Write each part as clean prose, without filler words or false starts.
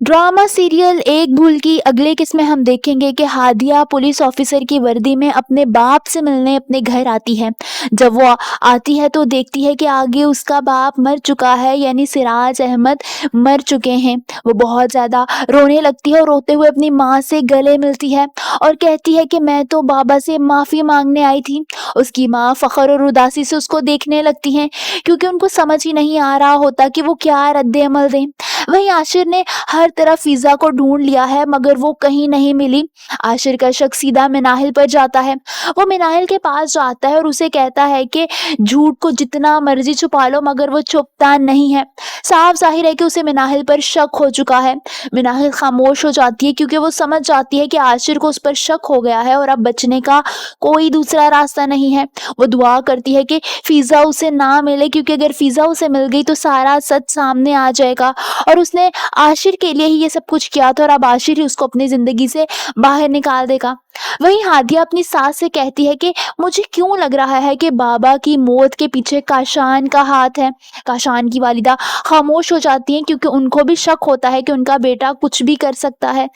Drama serial एक भूल की अगले किस्म में हम देखेंगे कि हादिया पुलिस ऑफिसर की वर्दी में अपने बाप से मिलने अपने घर आती है। जब वो आती है तो देखती है कि आगे उसका बाप मर चुका है, यानी सिराज अहमद मर चुके हैं। वो बहुत ज़्यादा रोने लगती है और रोते हुए अपनी माँ से गले मिलती है और कहती है कि मैं तो बाबा से माफ़ी मांगने आई थी। उसकी माँ फ़ख्र और उदासी से उसको देखने लगती हैं, क्योंकि उनको समझ ही नहीं आ रहा होता कि वो क्या रद्द अमल दें। वहीं आशिर ने हर तरफ फिजा को ढूंढ लिया है, मगर वो कहीं नहीं मिली। आशिर का शक सीधा मिनाहिल पर जाता है। वो मिनाहिल के पास जाता है और उसे कहता है कि झूठ को जितना मर्जी छुपा लो, मगर वो छुपता नहीं है। साफ जाहिर है कि उसे मिनाहिल पर शक हो चुका है। मिनाहिल खामोश हो जाती है, क्योंकि वो समझ जाती है कि आशिर को उस पर शक हो गया है और अब बचने का कोई दूसरा रास्ता नहीं है। वो दुआ करती है कि फिजा उसे ना मिले, क्योंकि अगर फिजा उसे मिल गई तो सारा सच सामने आ जाएगा और उसने आशिर के लिए ही ये सब कुछ किया था और अब आशिर ही उसको अपनी जिंदगी से बाहर निकाल देगा। वहीं हादिया अपनी सास से कहती है कि मुझे क्यों लग रहा है कि बाबा की मौत के पीछे काशान का हाथ है। काशान की वालिदा खामोश हो जाती हैं, क्योंकि उनको भी शक होता है कि उनका बेटा कुछ भी कर सकता है।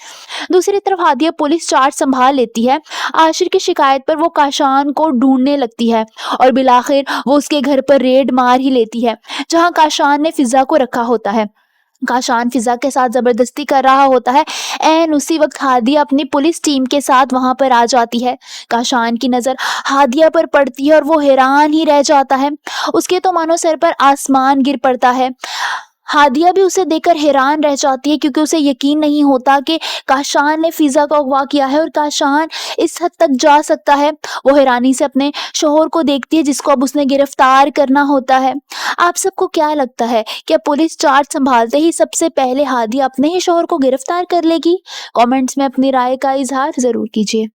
दूसरी तरफ हादिया पुलिस चार्ज संभाल लेती है। आशिर की शिकायत पर वो काशान को ढूंढने लगती है और बिलाखिर वो उसके घर पर रेड मार ही लेती है, जहां काशान ने फिजा को रखा होता है। काशान फिजा के साथ जबरदस्ती कर रहा होता है। एन उसी वक्त हादिया अपनी पुलिस टीम के साथ वहां पर आ जाती है। काशान की नजर हादिया पर पड़ती है और वो हैरान ही रह जाता है। उसके तो मानो सर पर आसमान गिर पड़ता है। हादिया भी उसे देखकर हैरान रह जाती है, क्योंकि उसे यकीन नहीं होता कि काशान ने फिजा को अगवा किया है और काशान इस हद तक जा सकता है। वो हैरानी से अपने शोहर को देखती है, जिसको अब उसने गिरफ्तार करना होता है। आप सबको क्या लगता है, क्या पुलिस चार्ज संभालते ही सबसे पहले हादिया अपने ही शोहर को गिरफ्तार कर लेगी? कमेंट्स में अपनी राय का इजहार जरूर कीजिए।